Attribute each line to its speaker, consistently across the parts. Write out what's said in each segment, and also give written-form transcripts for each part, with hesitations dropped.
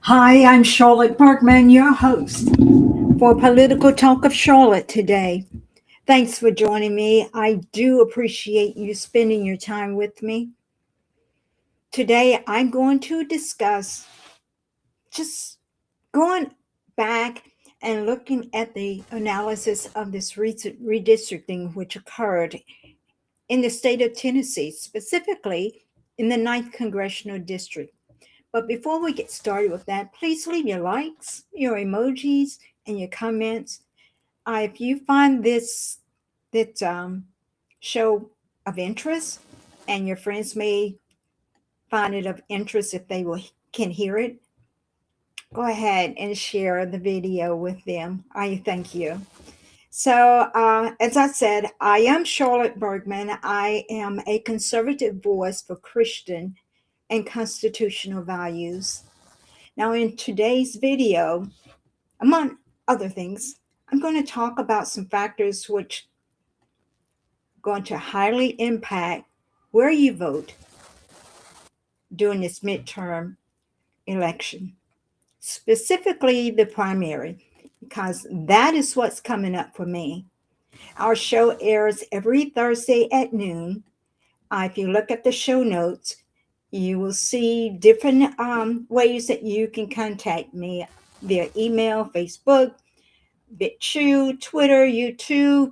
Speaker 1: Hi, I'm Charlotte Bergmann, your host for Political Talk of Charlotte today. Thanks for joining me. I do appreciate you spending your time with me. Today, I'm going to discuss just going back and looking at the analysis of this redistricting which occurred in the state of Tennessee, specifically in the 9th Congressional District. But before we get started with that, please leave your likes, your emojis, and your comments. If you find this that show of interest, and your friends may find it of interest if they can hear it, go ahead and share the video with them. I thank you. So, as I said, I am Charlotte Bergmann. I am a conservative voice for Christian and constitutional values. Now, in today's video, among other things, I'm going to talk about some factors which are going to highly impact where you vote during this midterm election, specifically the primary, because that is what's coming up for me. Our show airs every Thursday at noon. If you look at the show notes, you will see different ways that you can contact me via email, Facebook, BitChute, Twitter, YouTube.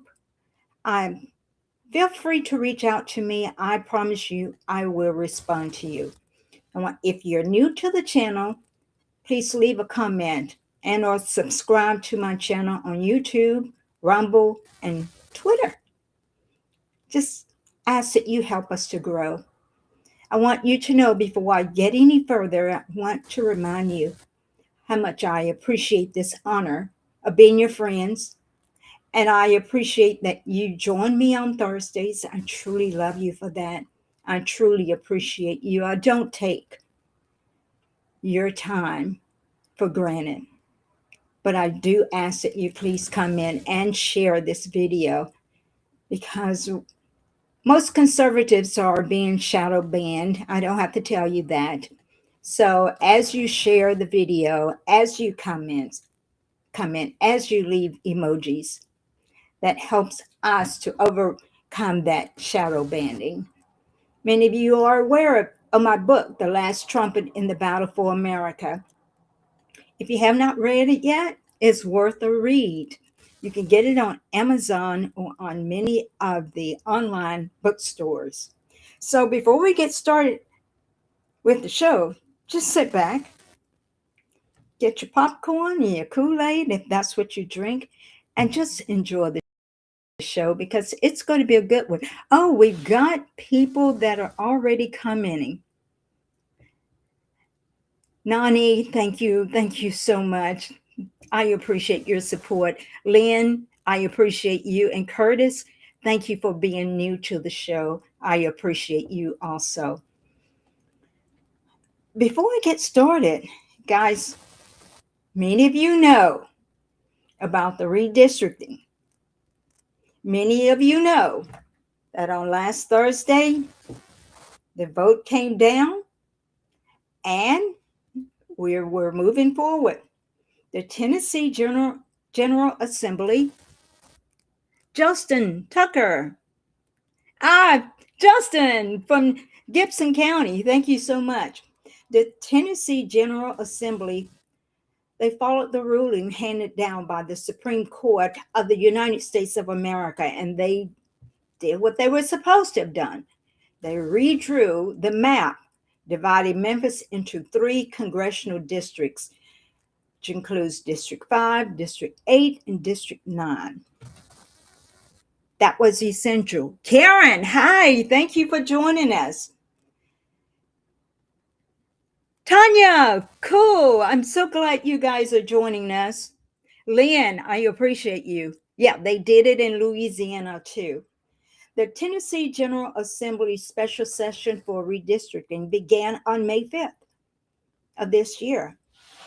Speaker 1: Feel free to reach out to me. I promise you I will respond to you. If you're new to the channel, please leave a comment and or subscribe to my channel on YouTube, Rumble, and Twitter. Just ask that you help us to grow. I want you to know before I get any further, I want to remind you how much I appreciate this honor of being your friends. And I appreciate that you join me on Thursdays. I truly love you for that. I truly appreciate you. I don't take your time for granted. But I do ask that you please come in and share this video, because most conservatives are being shadow banned. I don't have to tell you that. So as you share the video, as you comment, as you leave emojis, that helps us to overcome that shadow banning. Many of you are aware of my book, The Last Trumpet in the Battle for America. If you have not read it yet, it's worth a read. You can get it on Amazon or on many of the online bookstores. So before we get started with the show, just sit back, get your popcorn and your Kool-Aid, if that's what you drink, and just enjoy the show, because it's going to be a good one. Oh, we've got people that are already commenting. Nani, thank you. Thank you so much. I appreciate your support. Lynn, I appreciate you. And Curtis, thank you for being new to the show. I appreciate you also. Before we get started, guys, many of you know about the redistricting. Many of you know that on last Thursday, the vote came down and we're moving forward. The Tennessee General Assembly, Justin Tucker. Justin from Gibson County, thank you so much. The Tennessee General Assembly, they followed the ruling handed down by the Supreme Court of the United States of America, and they did what they were supposed to have done. They redrew the map, dividing Memphis into 3 congressional districts, which includes District 5, District 8, and District 9. That was essential. Karen, hi, thank you for joining us. Tanya, cool. I'm so glad you guys are joining us. Lynn, I appreciate you. Yeah, they did it in Louisiana too. The Tennessee General Assembly special session for redistricting began on May 5th of this year.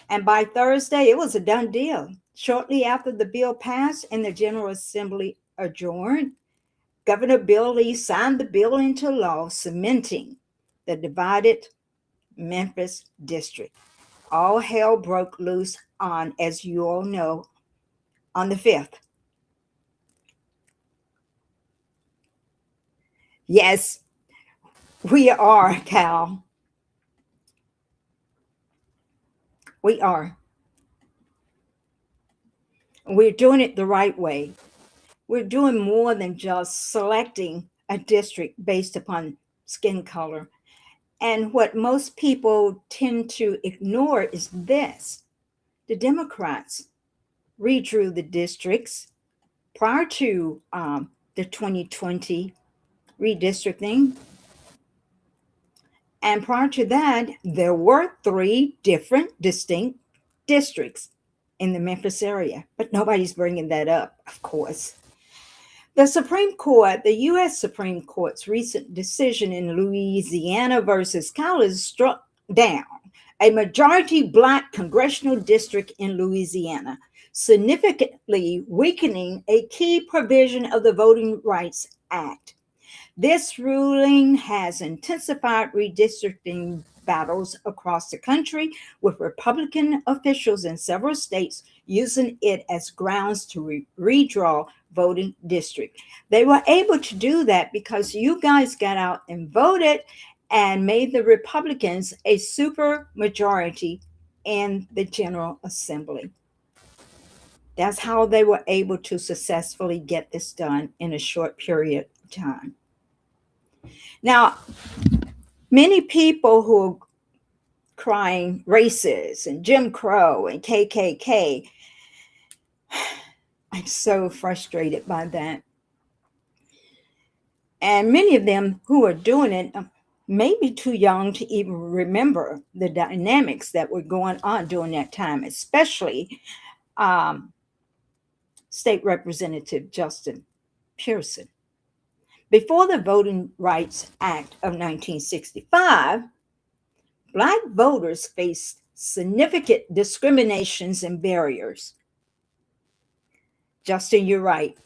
Speaker 1: And by Thursday, it was a done deal. Shortly after the bill passed and the General Assembly adjourned, Governor Bill Lee signed the bill into law, cementing the divided Memphis district. all hell broke loose on, as you all know, on the 5th. Yes, we are, Cal. We are. We're doing it the right way. We're doing more than just selecting a district based upon skin color. And what most people tend to ignore is this: the Democrats redrew the districts prior to the 2020 redistricting. And prior to that, there were three different distinct districts in the Memphis area, but nobody's bringing that up, of course. The Supreme Court, the U.S. Supreme Court's recent decision in Louisiana versus Collins struck down a majority Black congressional district in Louisiana, significantly weakening a key provision of the Voting Rights Act. This ruling has intensified redistricting battles across the country, with Republican officials in several states using it as grounds to redraw voting districts. They were able to do that because you guys got out and voted and made the Republicans a super majority in the General Assembly. That's how they were able to successfully get this done in a short period of time. Now, many people who are crying racist and Jim Crow and KKK, I'm so frustrated by that. And many of them who are doing it may be too young to even remember the dynamics that were going on during that time, especially State Representative Justin Pearson. Before the Voting Rights Act of 1965, Black voters faced significant discriminations and barriers. Justin, you're right.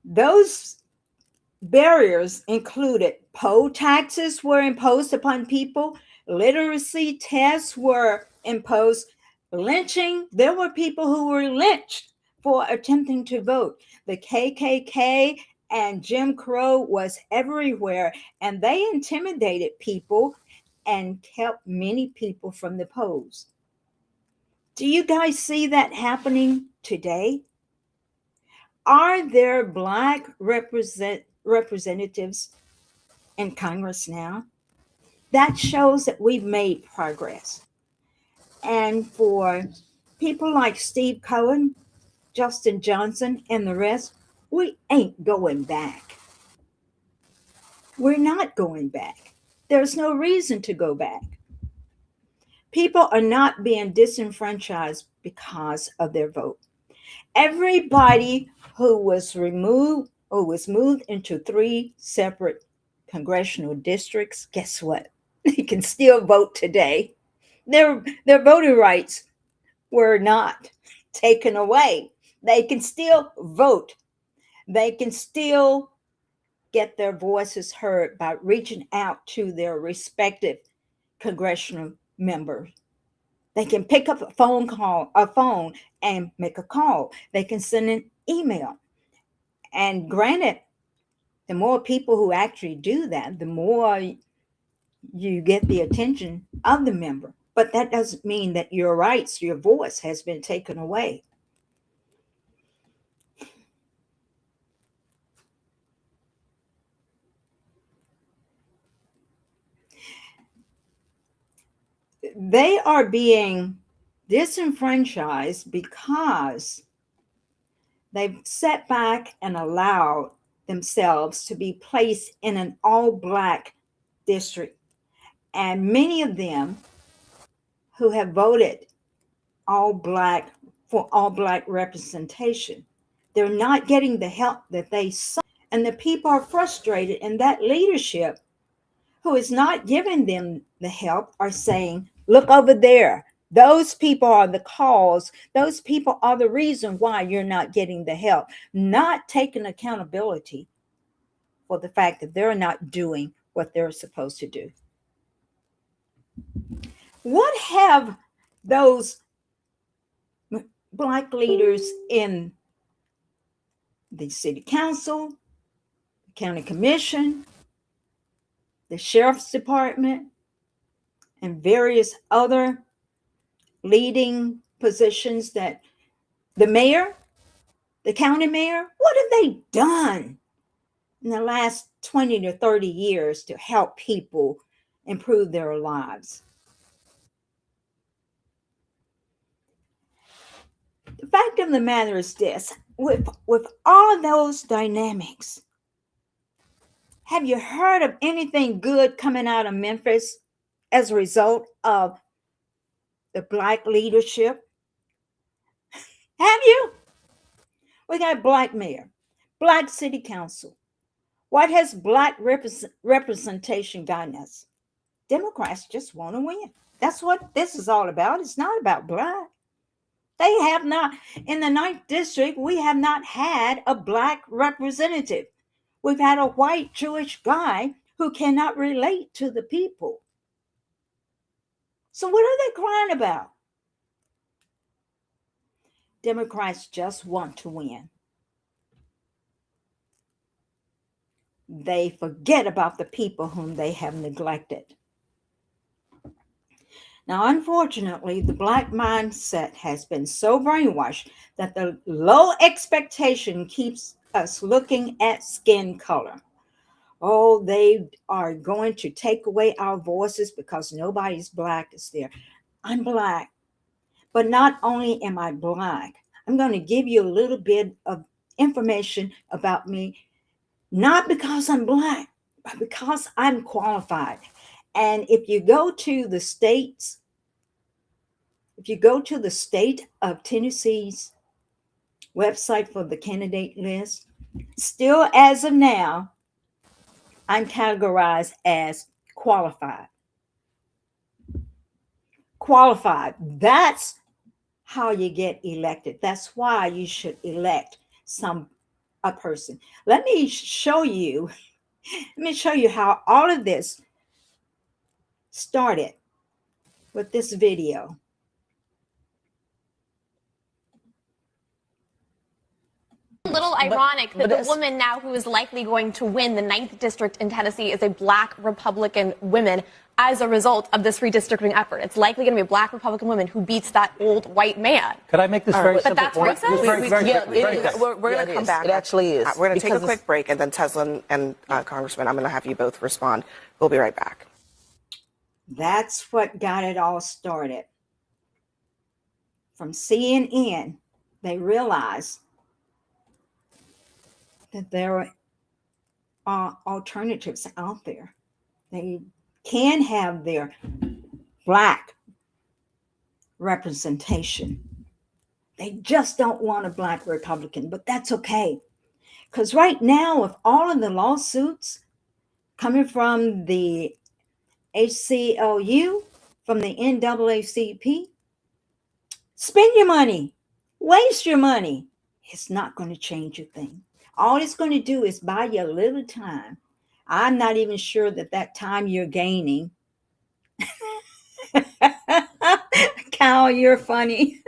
Speaker 1: Those barriers included poll taxes were imposed upon people, literacy tests were imposed, lynching. There were people who were lynched for attempting to vote. The KKK and Jim Crow was everywhere, and they intimidated people and kept many people from the polls. Do you guys see that happening today? Are there Black representatives in Congress now? That shows that we've made progress. And for people like Steve Cohen, Justin Johnson, and the rest, we ain't going back. We're not going back. There's no reason to go back. People are not being disenfranchised because of their vote. Everybody who was removed or was moved into 3 separate congressional districts, guess what? They can still vote today. Their voting rights were not taken away. They can still vote. They can still get their voices heard by reaching out to their respective congressional members. They can pick up a phone and make a call. They can send an email. And granted, the more people who actually do that, the more you get the attention of the member. But that doesn't mean that your rights, your voice has been taken away. They are being disenfranchised because they've sat back and allowed themselves to be placed in an all-Black district. And many of them who have voted all-Black for all-Black representation, they're not getting the help that they saw. And the people are frustrated, and that leadership who is not giving them the help are saying, look over there. Those people are the cause. Those people are the reason why you're not getting the help, not taking accountability for the fact that they're not doing what they're supposed to do. What have those Black leaders in the city council, the county commission, the sheriff's department, and various other leading positions, that the mayor, the county mayor, what have they done in the last 20 to 30 years to help people improve their lives? The fact of the matter is this: with all those dynamics, have you heard of anything good coming out of Memphis as a result of the Black leadership? Have you? We got Black mayor, Black city council. What has Black representation gotten us? Democrats just want to win. That's what this is all about. It's not about Black. They have not, in the 9th district, we have not had a Black representative. We've had a white Jewish guy who cannot relate to the people. So what are they crying about? Democrats just want to win. They forget about the people whom they have neglected. Now, unfortunately, the Black mindset has been so brainwashed that the low expectation keeps us looking at skin color. Oh, they are going to take away our voices because nobody's Black is there. I'm Black, but not only am I Black, I'm going to give you a little bit of information about me, not because I'm Black, but because I'm qualified. And if you go to the state of Tennessee's website for the candidate list, still as of now, I'm categorized as qualified. Qualified. That's how you get elected. That's why you should elect a person. Let me show you how all of this started with this video.
Speaker 2: A little ironic that the woman now who is likely going to win the 9th district in Tennessee is a Black Republican woman as a result of this redistricting effort. It's likely going to be a Black Republican woman who beats that old white man.
Speaker 3: Could I make this very simple?
Speaker 2: But that's racist?
Speaker 4: We're going to come back.
Speaker 5: It actually is.
Speaker 4: We're going to take a quick break, and then Tesla and Congressman, I'm going to have you both respond. We'll be right back.
Speaker 1: That's what got it all started. From CNN, they realized that there are alternatives out there. They can have their Black representation. They just don't want a Black Republican, but that's okay. Because right now, with all of the lawsuits coming from the ACLU, from the NAACP, spend your money, waste your money. It's not going to change a thing. All it's going to do is buy you a little time. I'm not even sure that time you're gaining. Cal, you're funny.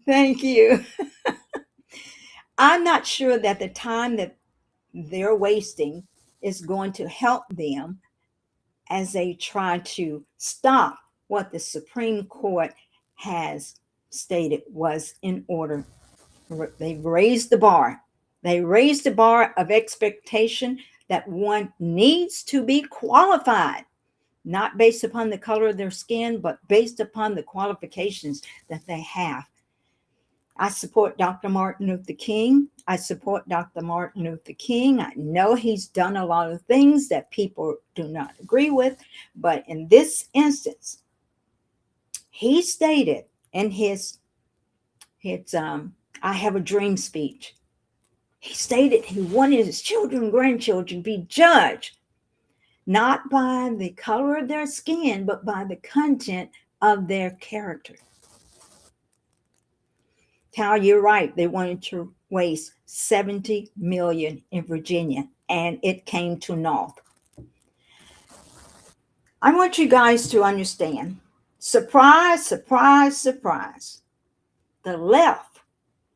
Speaker 1: Thank you. I'm not sure that the time that they're wasting is going to help them as they try to stop what the Supreme Court has stated was in order. They've raised the bar. They raised the bar of expectation that one needs to be qualified, not based upon the color of their skin, but based upon the qualifications that they have. I support Dr. Martin Luther King. I know he's done a lot of things that people do not agree with, but in this instance, he stated in his I Have a Dream speech, he stated he wanted his children and grandchildren to be judged not by the color of their skin, but by the content of their character. Cal, you're right. They wanted to waste $70 million in Virginia, and it came to naught. I want you guys to understand, surprise, surprise, surprise, the left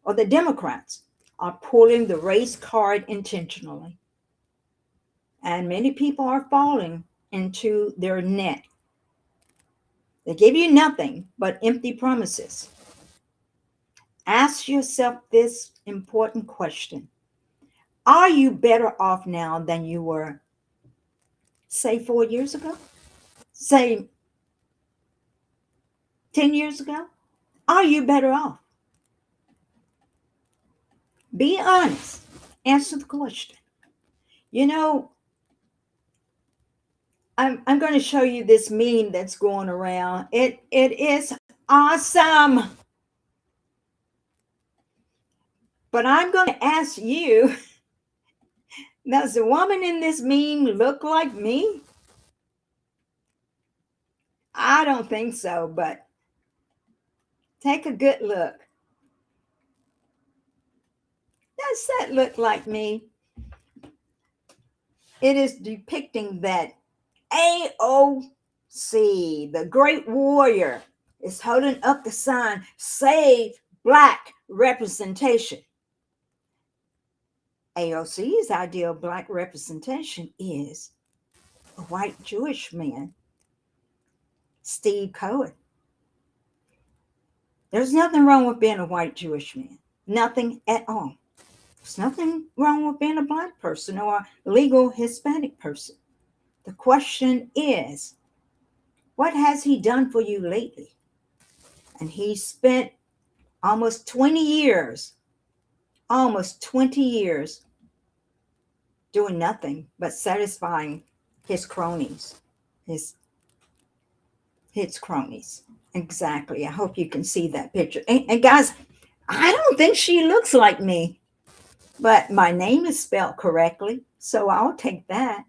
Speaker 1: or the Democrats are pulling the race card intentionally. And many people are falling into their net. They give you nothing but empty promises. Ask yourself this important question. Are you better off now than you were, say, 4 years ago? Say, 10 years ago? Are you better off? Be honest. Answer the question. You know, I'm going to show you this meme that's going around. It is awesome. But I'm going to ask you, does the woman in this meme look like me? I don't think so, but take a good look. Does that look like me? It is depicting that AOC, the great warrior, is holding up the sign, Save Black Representation. AOC's ideal Black representation is a white Jewish man, Steve Cohen. There's nothing wrong with being a white Jewish man. Nothing at all. There's nothing wrong with being a Black person or a legal Hispanic person. The question is, what has he done for you lately? And he spent almost 20 years doing nothing but satisfying his cronies, his cronies. Exactly. I hope you can see that picture. And guys, I don't think she looks like me, but my name is spelled correctly, so I'll take that.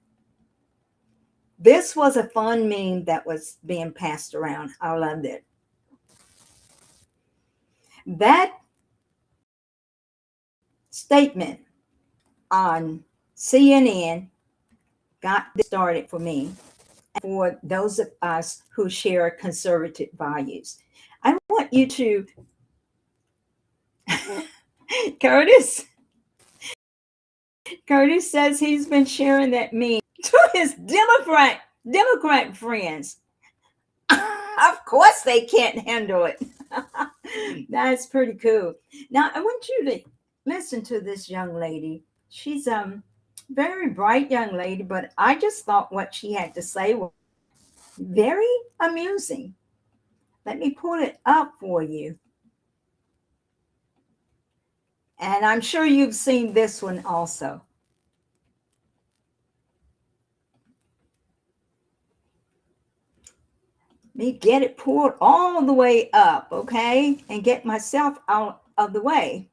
Speaker 1: This was a fun meme that was being passed around. I loved it. That statement on CNN got this started for me, for those of us who share conservative values. I want you to, Curtis says he's been sharing that meme to his Democrat friends. Of course they can't handle it. That's pretty cool. Now I want you to listen to this young lady. She's very bright young lady, but I just thought what she had to say was very amusing. Let me pull it up for you. And I'm sure you've seen this one also. Let me get it pulled all the way up, okay? And get myself out of the way.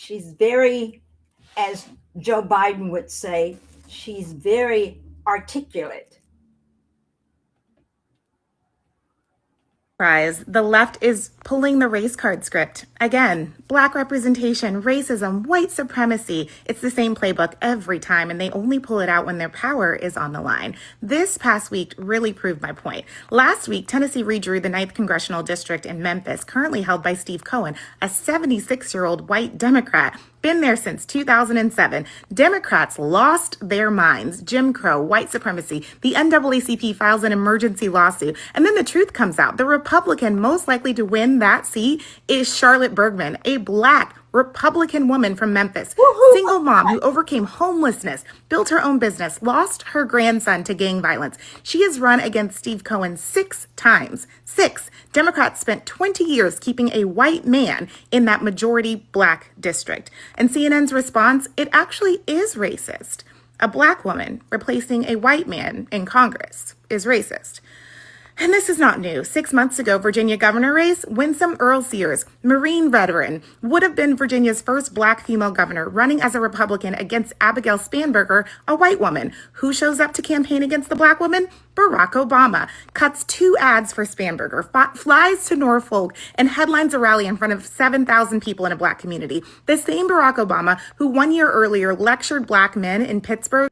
Speaker 1: She's very, as Joe Biden would say, she's very articulate.
Speaker 3: The left is pulling the race card script. Again, Black representation, racism, white supremacy. It's the same playbook every time, and they only pull it out when their power is on the line. This past week really proved my point. Last week, Tennessee redrew the 9th Congressional District in Memphis, currently held by Steve Cohen, a 76-year-old white Democrat. Been there since 2007. Democrats lost their minds. Jim Crow, white supremacy. The NAACP files an emergency lawsuit. And then the truth comes out. The Republican most likely to win that seat is Charlotte Bergmann, a Black Republican woman from Memphis.
Speaker 1: Woo-hoo.
Speaker 3: Single mom who overcame homelessness, built her own business, lost her grandson to gang violence. She has run against Steve Cohen 6 times. 6. Democrats spent 20 years keeping a white man in that majority Black district. And CNN's response, it actually is racist. A Black woman replacing a white man in Congress is racist. And this is not new. 6 months ago, Virginia governor race, Winsome Earl Sears, Marine veteran, would have been Virginia's first Black female governor, running as a Republican against Abigail Spanberger, a white woman. Who shows up to campaign against the Black woman? Barack Obama. Cuts 2 ads for Spanberger, flies to Norfolk, and headlines a rally in front of 7,000 people in a Black community. The same Barack Obama who 1 year earlier lectured Black men in Pittsburgh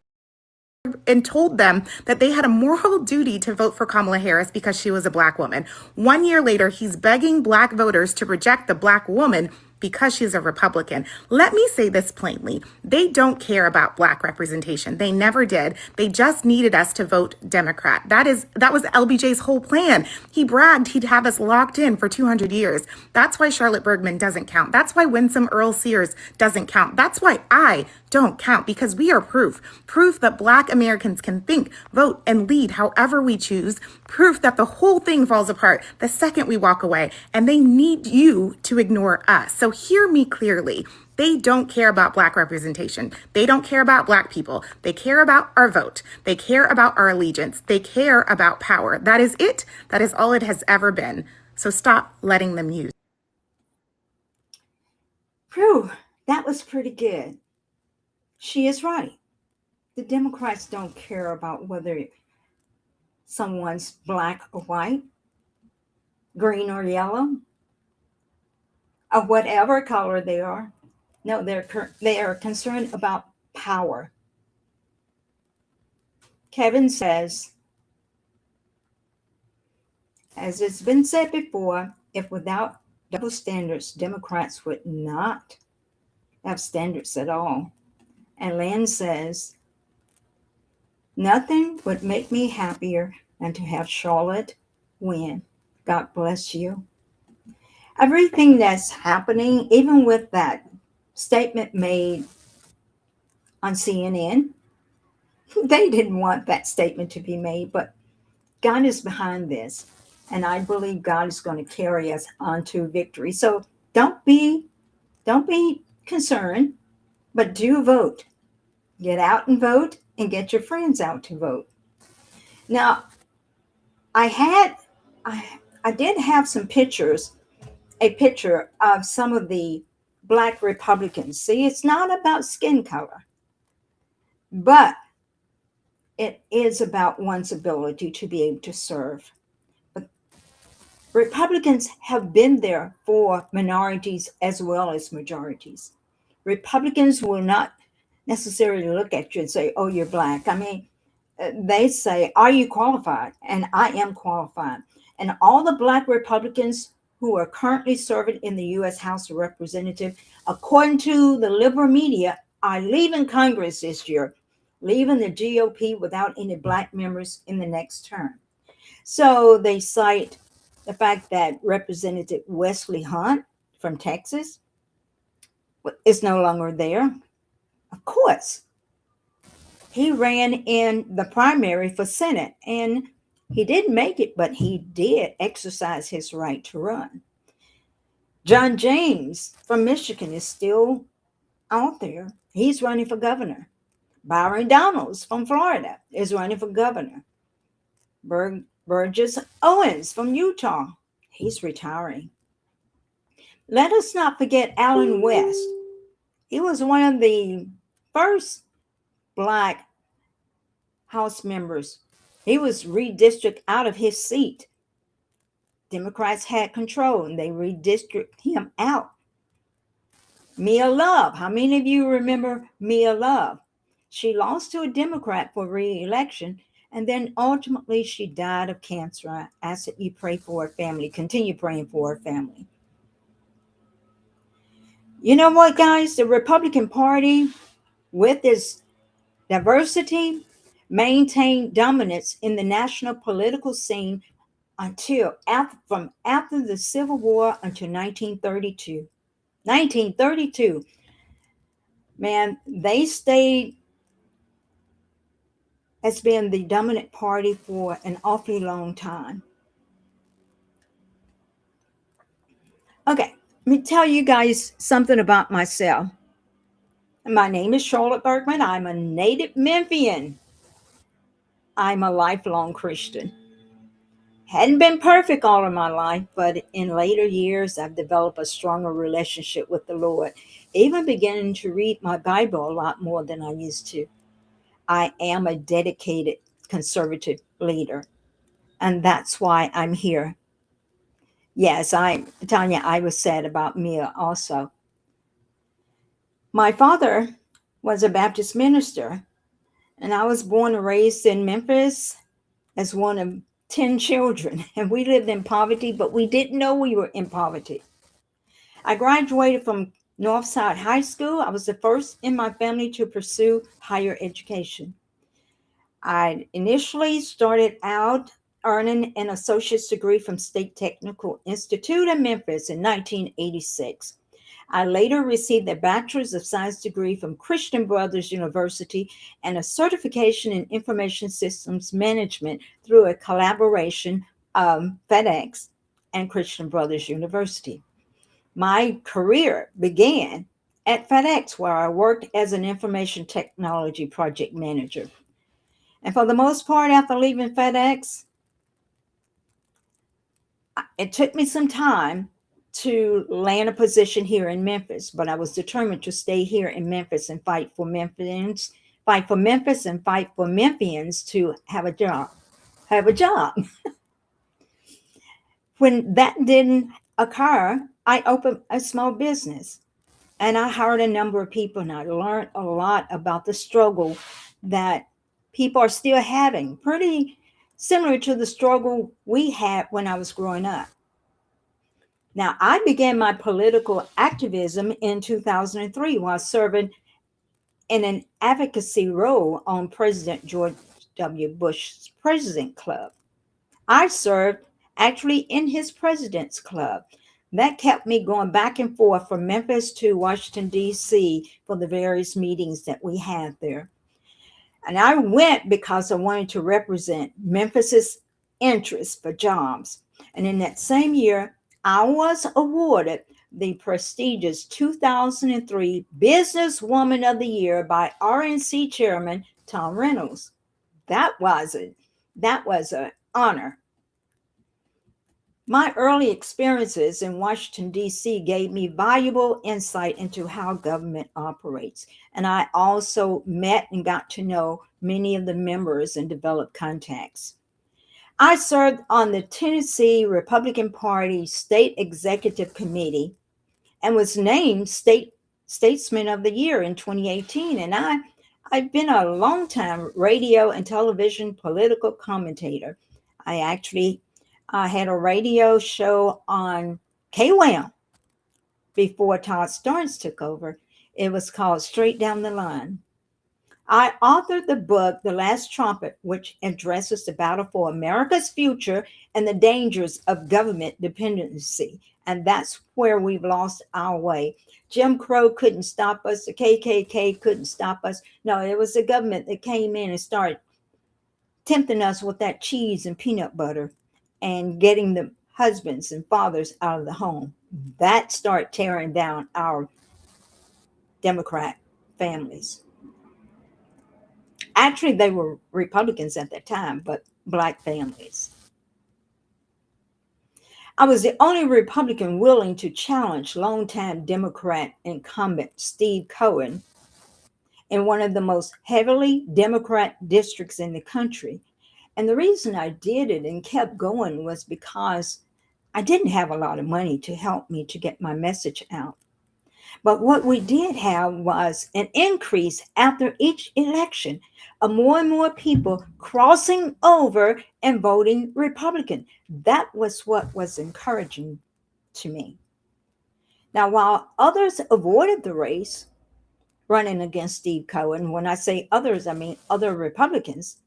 Speaker 3: and told them that they had a moral duty to vote for Kamala Harris because she was a Black woman. 1 year later, he's begging Black voters to reject the Black woman because she's a Republican. Let me say this plainly. They don't care about Black representation. They never did. They just needed us to vote Democrat. That was LBJ's whole plan. He bragged he'd have us locked in for 200 years. That's why Charlotte Bergmann doesn't count. That's why Winsome Earl Sears doesn't count. That's why I don't count, because we are proof that Black Americans can think, vote, and lead however we choose, proof that the whole thing falls apart the second we walk away, and they need you to ignore us. So hear me clearly. They don't care about Black representation. They don't care about Black people. They care about our vote. They care about our allegiance. They care about power. That is it. That is all it has ever been. So stop letting them use.
Speaker 1: Phew, that was pretty good. She is right. The Democrats don't care about whether someone's Black or white, green or yellow, or whatever color they are. No, they are concerned about power. Kevin says, as it's been said before, if without double standards, Democrats would not have standards at all. And Lynn says, nothing would make me happier than to have Charlotte win. God bless you. Everything that's happening, even with that statement made on CNN, they didn't want that statement to be made, but God is behind this. And I believe God is going to carry us on to victory. So don't be concerned, but do vote. Get out and vote, and get your friends out to vote. Now, I did have some pictures, a picture of some of the Black Republicans. See, it's not about skin color, but it is about one's ability to be able to serve. But Republicans have been there for minorities as well as majorities. Republicans will not necessarily look at you and say, oh, you're Black. I mean, they say, are you qualified? And I am qualified. And all the Black Republicans who are currently serving in the U.S. House of Representatives, according to the liberal media, are leaving Congress this year, leaving the GOP without any Black members in the next term. So they cite the fact that Representative Wesley Hunt from Texas is no longer there. Of course, he ran in the primary for Senate, and he didn't make it, but he did exercise his right to run. John James from Michigan is still out there. He's running for governor. Byron Donalds from Florida is running for governor. Burgess Owens from Utah, he's retiring. Let us not forget Allen West. He was one of the first Black House members. He was redistricted out of his seat. Democrats had control and they redistricted him out. Mia Love. How many of you remember Mia Love? She lost to a Democrat for re-election, and then ultimately she died of cancer. I ask that you pray for her family. Continue praying for her family. You know what, guys? The Republican Party, with its diversity, maintained dominance in the national political scene from after the Civil War until 1932. 1932. Man, they stayed as being the dominant party for an awfully long time. Okay, let me tell you guys something about myself. My name is Charlotte Bergmann. I'm a native Memphian. I'm a lifelong Christian. Hadn't been perfect all of my life, but in later years, I've developed a stronger relationship with the Lord, even beginning to read my Bible a lot more than I used to. I am a dedicated conservative leader, and that's why I'm here. Yes, Tanya, I was sad about Mia also. My father was a Baptist minister, And I was born and raised in Memphis as one of 10 children. And we lived in poverty, but we didn't know we were in poverty. I graduated from Northside High School. I was the first in my family to pursue higher education. I initially started out earning an associate's degree from State Technical Institute in Memphis in 1986. I later received a bachelor's of science degree from Christian Brothers University and a certification in information systems management through a collaboration of FedEx and Christian Brothers University. My career began at FedEx, where I worked as an information technology project manager. And for the most part, after leaving FedEx, it took me some time to land a position here in Memphis, but I was determined to stay here in Memphis and fight for Memphians, and fight for Memphians to have a job. When that didn't occur, I opened a small business and I hired a number of people, and I learned a lot about the struggle that people are still having, pretty similar to the struggle we had when I was growing up. Now, I began my political activism in 2003 while serving in an advocacy role on President George W. Bush's President Club. I served actually in his President's Club. That kept me going back and forth from Memphis to Washington, D.C. for the various meetings that we had there. And I went because I wanted to represent Memphis's interests for jobs. And in that same year, I was awarded the prestigious 2003 Businesswoman of the Year by RNC Chairman Tom Reynolds. That was an honor. My early experiences in Washington, D.C. gave me valuable insight into how government operates. And I also met and got to know many of the members and developed contacts. I served on the Tennessee Republican Party State Executive Committee and was named Statesman of the Year in 2018. And I've been a longtime radio and television political commentator. I had a radio show on KWAM before Todd Starnes took over. It was called Straight Down the Line. I authored the book, The Last Trumpet, which addresses the battle for America's future and the dangers of government dependency. And that's where we've lost our way. Jim Crow couldn't stop us. The KKK couldn't stop us. No, it was the government that came in and started tempting us with that cheese and peanut butter and getting the husbands and fathers out of the home. That started tearing down our Democrat families. Actually, they were Republicans at that time, but Black families. I was the only Republican willing to challenge longtime Democrat incumbent Steve Cohen in one of the most heavily Democrat districts in the country. And the reason I did it and kept going was because I didn't have a lot of money to help me to get my message out. But what we did have was an increase after each election of more and more people crossing over and voting Republican. That was what was encouraging to me. Now, while others avoided the race running against Steve Cohen, when I say others, I mean other Republicans,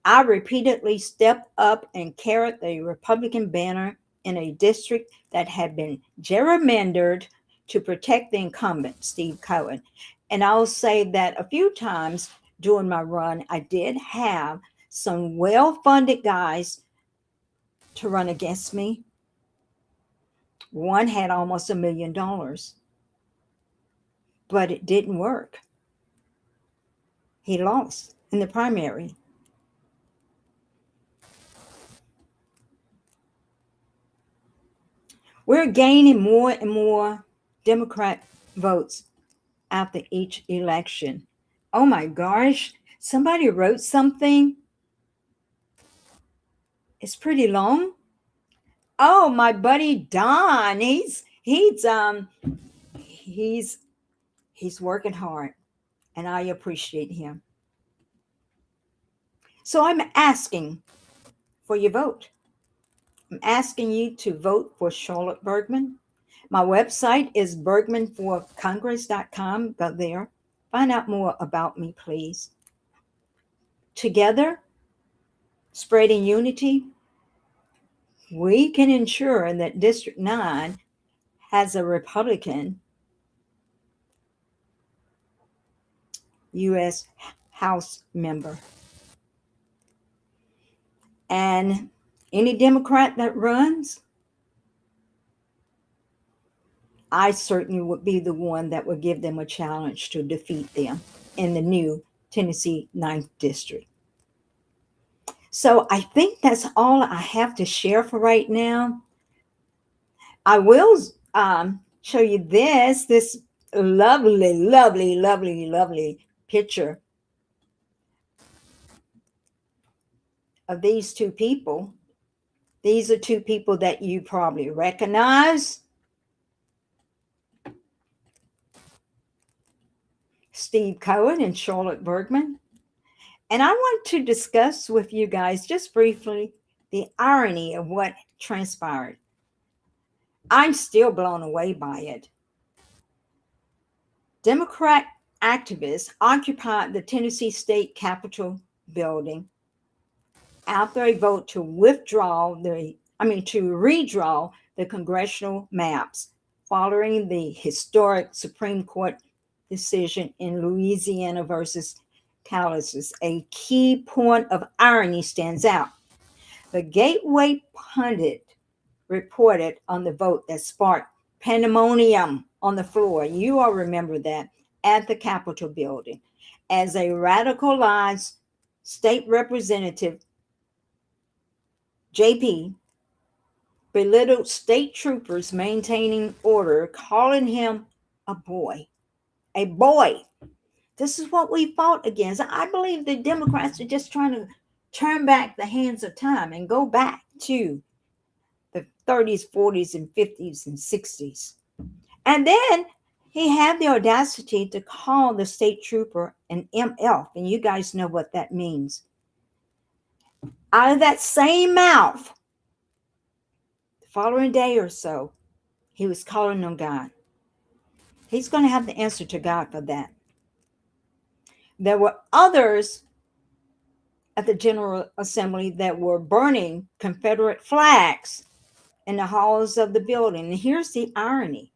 Speaker 1: I repeatedly stepped up and carried the Republican banner in a district that had been gerrymandered to protect the incumbent, Steve Cohen. And I'll say that a few times during my run, I did have some well-funded guys to run against me. One had almost $1 million, but it didn't work. He lost in the primary. We're gaining more and more Democrat votes after each election. Oh my gosh, somebody wrote something. It's pretty long. Oh, my buddy Don, he's working hard and I appreciate him. So I'm asking for your vote. I'm asking you to vote for Charlotte Bergmann. My website is bergmannforcongress.com. Go there. Find out more about me, please. Together, spreading unity, we can ensure that District 9 has a Republican U.S. House member. And any Democrat that runs, I certainly would be the one that would give them a challenge to defeat them in the new Tennessee 9th District. So I think that's all I have to share for right now. I will show you this lovely picture of these two people. These are two people that you probably recognize. Steve Cohen and Charlotte Bergmann. And I want to discuss with you guys just briefly the irony of what transpired. I'm still blown away by it. Democrat activists occupied the Tennessee State Capitol building after a vote to redraw the congressional maps following the historic Supreme Court decision in Louisiana versus Callis. A key point of irony stands out. The Gateway pundit reported on the vote that sparked pandemonium on the floor. You all remember that at the Capitol building, as a radicalized state representative, JP, belittled state troopers maintaining order, calling him a boy. A boy. This is what we fought against. I believe the Democrats are just trying to turn back the hands of time and go back to the 30s, 40s, and 50s, and 60s. And then he had the audacity to call the state trooper an MF, and you guys know what that means. Out of that same mouth, the following day or so, he was calling on God. He's going to have the answer to God for that. There were others at the General Assembly that were burning Confederate flags in the halls of the building. And here's the irony.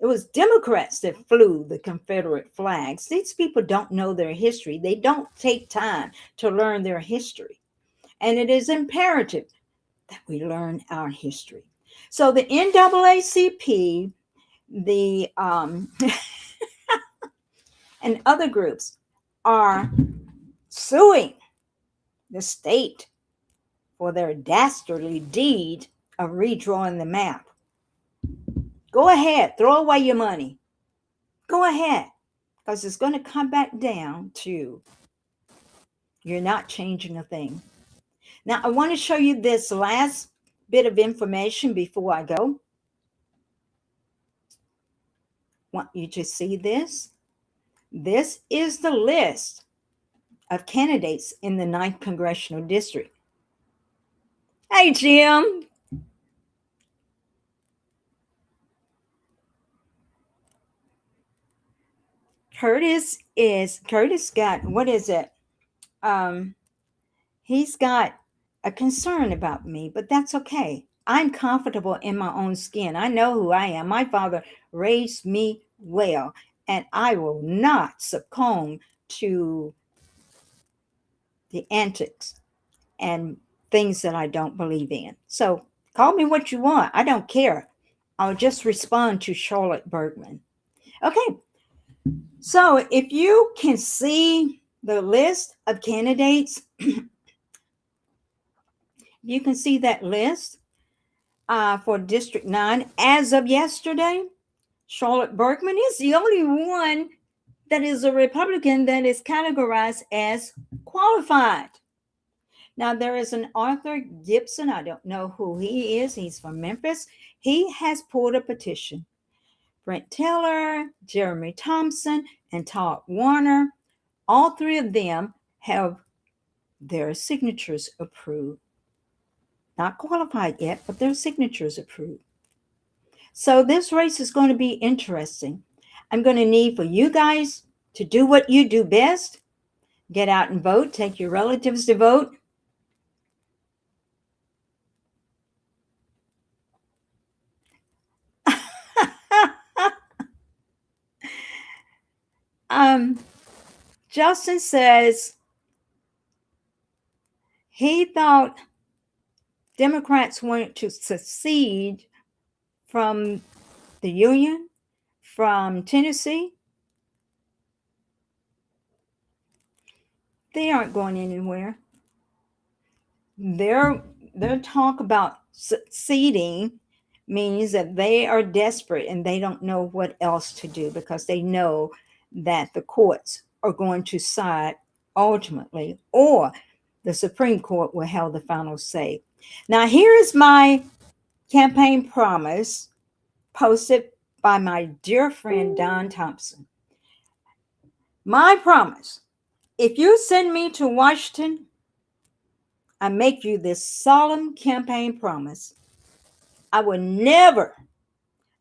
Speaker 1: It was Democrats that flew the Confederate flags. These people don't know their history. They don't take time to learn their history. And it is imperative that we learn our history. So the NAACP, the and other groups are suing the state for their dastardly deed of redrawing the map. Go ahead, throw away your money. Go ahead, because it's going to come back down to you're not changing a thing. Now, I want to show you this last bit of information before I go. Want you to see this? This is the list of candidates in the 9th Congressional District. Hey, Jim. Curtis got, what is it? He's got a concern about me, but that's okay. I'm comfortable in my own skin. I know who I am. My father raised me well, and I will not succumb to the antics and things that I don't believe in. So call me what you want. I don't care. I'll just respond to Charlotte Bergmann. Okay. So if you can see the list of candidates, you can see that list for District 9 as of yesterday. Charlotte Bergmann is the only one that is a Republican that is categorized as qualified. Now, there is an Arthur Gibson. I don't know who he is. He's from Memphis. He has pulled a petition. Brent Taylor, Jeremy Thompson, and Todd Warner, all three of them have their signatures approved. Not qualified yet, but their signatures approved. So this race is going to be interesting. I'm going to need for you guys to do what you do best. Get out and vote. Take your relatives to vote. Justin says he thought Democrats wanted to secede from the Union, from Tennessee. They aren't going anywhere. Their talk about seceding means that they are desperate and they don't know what else to do because they know that the courts are going to side ultimately, or the Supreme Court will have the final say. Now, here is my campaign promise posted by my dear friend Don Thompson. My promise: if you send me to Washington, I make you this solemn campaign promise. I will never,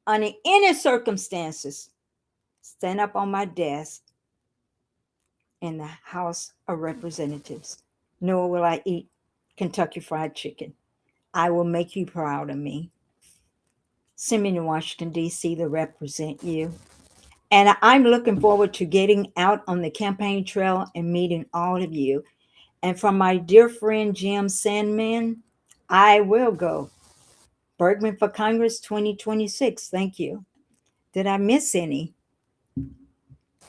Speaker 1: under any circumstances, stand up on my desk in the House of Representatives, nor will I eat Kentucky Fried Chicken. I will make you proud of me. Send me to Washington, D.C. to represent you. And I'm looking forward to getting out on the campaign trail and meeting all of you. And from my dear friend Jim Sandman, I will go. Bergmann for Congress 2026. Thank you. Did I miss any?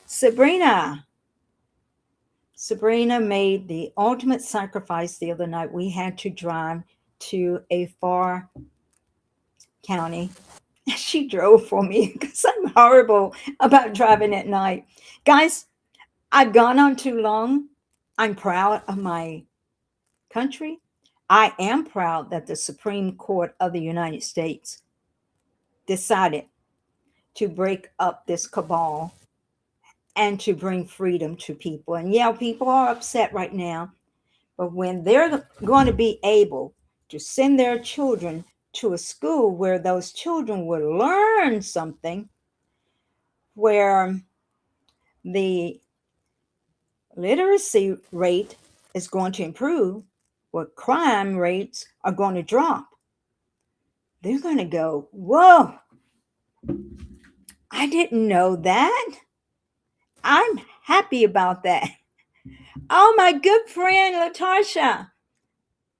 Speaker 1: Sabrina made the ultimate sacrifice the other night. We had to drive to a far county. She drove for me because I'm horrible about driving at night. Guys, I've gone on too long. I'm proud of my country. I am proud that the Supreme Court of the United States decided to break up this cabal and to bring freedom to people. And yeah, people are upset right now, but when they're going to be able to send their children to a school where those children will learn something, where the literacy rate is going to improve, where crime rates are going to drop, they're going to go, whoa, I didn't know that. I'm happy about that. Oh, my good friend, Latasha.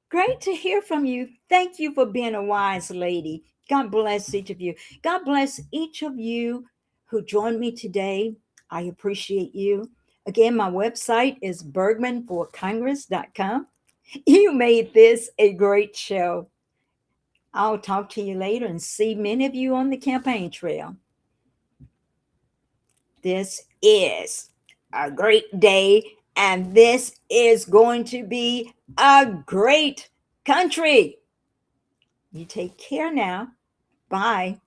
Speaker 1: Great to hear from you. Thank you for being a wise lady. God bless each of you. God bless each of you who joined me today. I appreciate you. Again, my website is bergmannforcongress.com. You made this a great show. I'll talk to you later and see many of you on the campaign trail. This is a great day, and this is going to be a great country. You take care now. Bye.